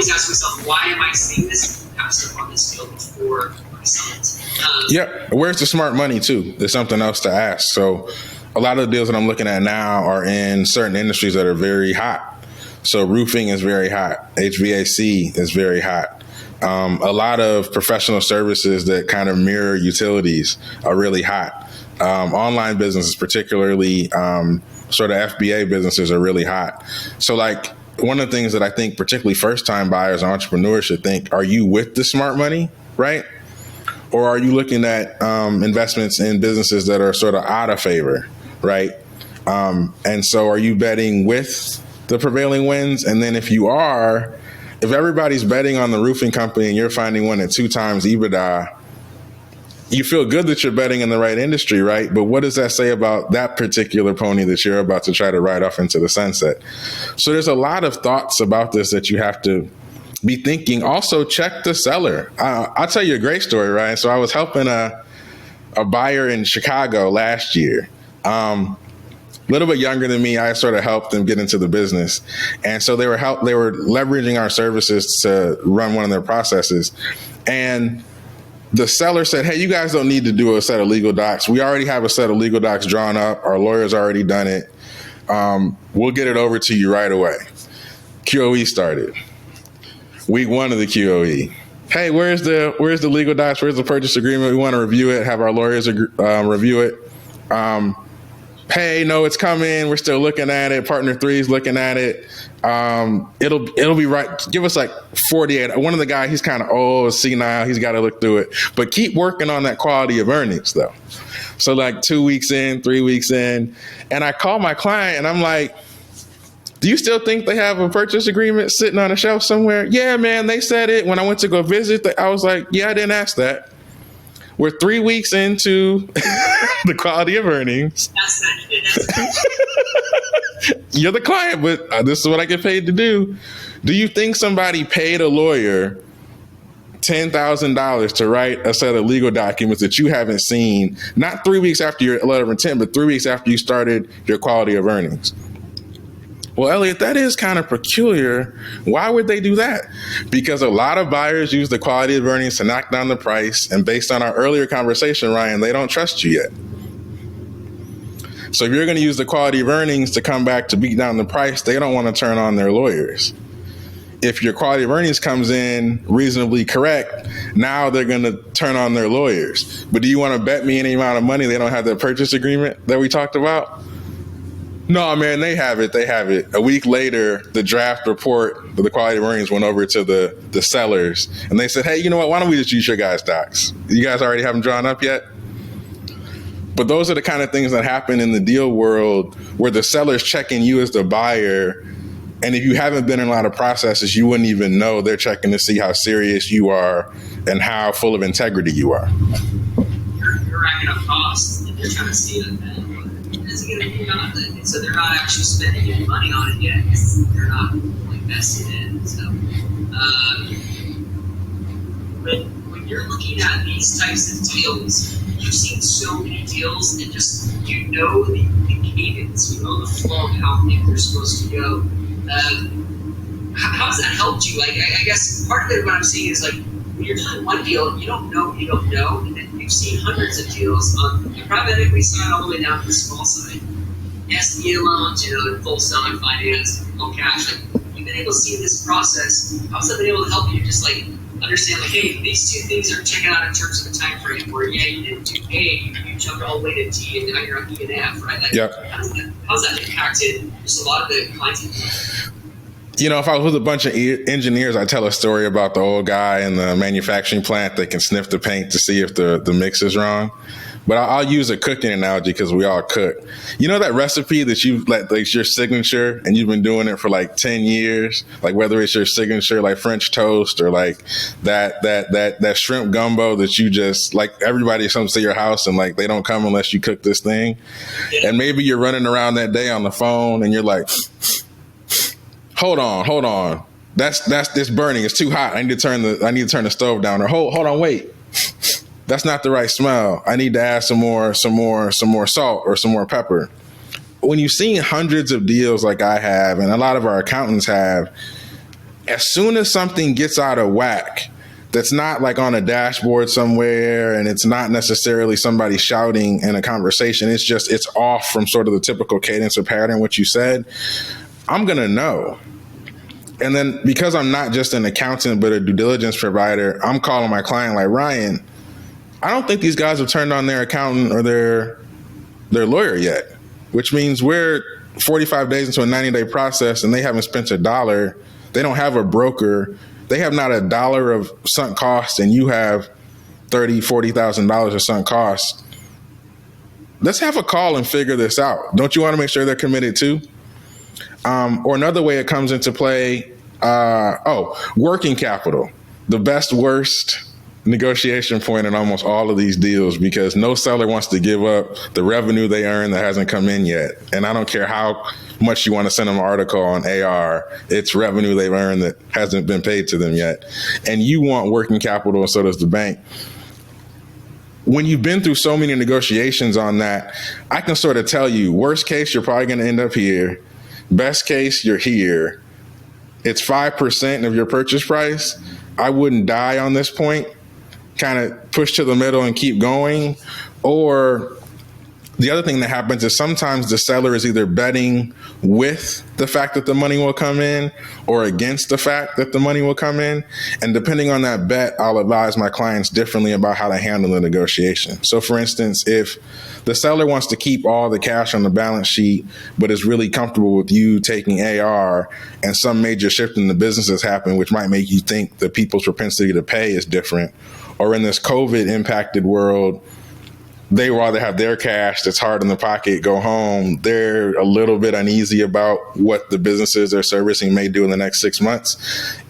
always ask myself, why am I seeing this? Pass up on this deal before I sell it. Yeah, where's the smart money too? There's something else to ask. So a lot of the deals that I'm looking at now are in certain industries that are very hot. So roofing is very hot. HVAC is very hot. A lot of professional services that kind of mirror utilities are really hot. Online businesses, particularly sort of FBA businesses, are really hot. So like one of the things that I think particularly first-time buyers and entrepreneurs should think, are you with the smart money, right? Or are you looking at investments in businesses that are sort of out of favor, right? And so are you betting with the prevailing winds? And then if you are, if everybody's betting on the roofing company and you're finding one at 2 times EBITDA, you feel good that you're betting in the right industry, right? But what does that say about that particular pony that you're about to try to ride off into the sunset? So there's a lot of thoughts about this that you have to be thinking. Also, check the seller. I'll tell you a great story, right? So I was helping a buyer in Chicago last year. A little bit younger than me. I sort of helped them get into the business. And so they were leveraging our services to run one of their processes. And the seller said, hey, you guys don't need to do a set of legal docs. We already have a set of legal docs drawn up. Our lawyer's already done it. We'll get it over to you right away. QOE started. Week 1 of the QOE. Hey, where's the legal docs? Where's the purchase agreement? We want to review it, have our lawyers review it. Hey, no, it's coming. We're still looking at it. Partner 3 is looking at it. It'll be right. Give us like 48. One of the guys, he's kind of old, senile. He's got to look through it. But keep working on that quality of earnings, though. So like 2 weeks in, 3 weeks in, and I call my client and I'm like, do you still think they have a purchase agreement sitting on a shelf somewhere? Yeah, man, they said it. When I went to go visit, I was like, yeah, I didn't ask that. We're 3 weeks into the quality of earnings. You're the client, but this is what I get paid to do. Do you think somebody paid a lawyer $10,000 to write a set of legal documents that you haven't seen, not 3 weeks after your letter of intent, but 3 weeks after you started your quality of earnings? Well, Elliot, that is kind of peculiar. Why would they do that? Because a lot of buyers use the quality of earnings to knock down the price. And based on our earlier conversation, Ryan, they don't trust you yet. So if you're going to use the quality of earnings to come back to beat down the price, they don't want to turn on their lawyers. If your quality of earnings comes in reasonably correct, now they're going to turn on their lawyers. But do you want to bet me any amount of money they don't have the purchase agreement that we talked about? No, man, they have it. They have it. A week later, the draft report for the quality of earnings went over to the sellers. And they said, hey, you know what? Why don't we just use your guys' docs? You guys already have them drawn up yet? But those are the kind of things that happen in the deal world where the seller's checking you as the buyer. And if you haven't been in a lot of processes, you wouldn't even know they're checking to see how serious you are and how full of integrity you are. You're racking up costs and you're trying to see it. Is it going to be on it? So they're not actually spending any money on it yet because they're not invested in. So when you're looking at these types of deals, you've seen so many deals and just the cadence, the flow of how things are supposed to go. How has that helped you? Like, I guess part of it, what I'm seeing is like when you're doing one deal, you don't know, and then you've seen hundreds of deals on the private equity side all the way down to the small side. SBA loans, full selling finance, full cash. Like, you've been able to see this process. How's that been able to help you just like understand, like, hey, these two things are checking out in terms of a time frame where, yeah, you didn't do A, you jumped all the way to D, and now you're on E and F, right? Like, yep. How's that impacted just a lot of the clients? If I was with a bunch of engineers, I'd tell a story about the old guy in the manufacturing plant that can sniff the paint to see if the mix is wrong. But I'll use a cooking analogy because we all cook. You know that recipe that you like your signature and you've been doing it for like 10 years, like whether it's your signature like French toast or like that shrimp gumbo that you just like everybody comes to your house and like they don't come unless you cook this thing. And maybe you're running around that day on the phone and you're like, hold on. That's burning. It's too hot. I need to turn the stove down. Or hold on, wait. That's not the right smell. I need to add some more salt or some more pepper. When you've seen hundreds of deals like I have, and a lot of our accountants have, As soon as something gets out of whack, that's not like on a dashboard somewhere, and it's not necessarily somebody shouting in a conversation. It's off from sort of the typical cadence or pattern, what you said, I'm going to know. And then because I'm not just an accountant, but a due diligence provider, I'm calling my client like, Ryan, I don't think these guys have turned on their accountant or their lawyer yet, which means we're 45 days into a 90-day process and they haven't spent $1. They don't have a broker. They have not $1 of sunk cost, and you have $30,000, $40,000 of sunk cost. Let's have a call and figure this out. Don't you want to make sure they're committed too? Or another way it comes into play, working capital. The best, worst negotiation point in almost all of these deals, because no seller wants to give up the revenue they earn that hasn't come in yet. And I don't care how much you want to send them an article on AR, it's revenue they've earned that hasn't been paid to them yet. And you want working capital, and so does the bank. When you've been through so many negotiations on that, I can sort of tell you, worst case, you're probably going to end up here. Best case, you're here. It's 5% of your purchase price. I wouldn't die on this point. Kind of push to the middle and keep going. Or the other thing that happens is sometimes the seller is either betting with the fact that the money will come in or against the fact that the money will come in. And depending on that bet, I'll advise my clients differently about how to handle the negotiation. So for instance, if the seller wants to keep all the cash on the balance sheet, but is really comfortable with you taking AR, and some major shift in the business has happened, which might make you think that people's propensity to pay is different, or in this COVID impacted world, they rather have their cash that's hard in the pocket go home. They're a little bit uneasy about what the businesses they're servicing may do in the next 6 months.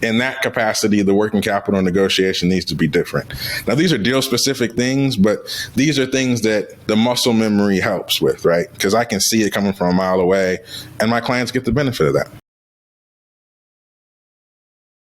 In that capacity, the working capital negotiation needs to be different. Now, these are deal specific things, but these are things that the muscle memory helps with, right? Because I can see it coming from a mile away, and my clients get the benefit of that.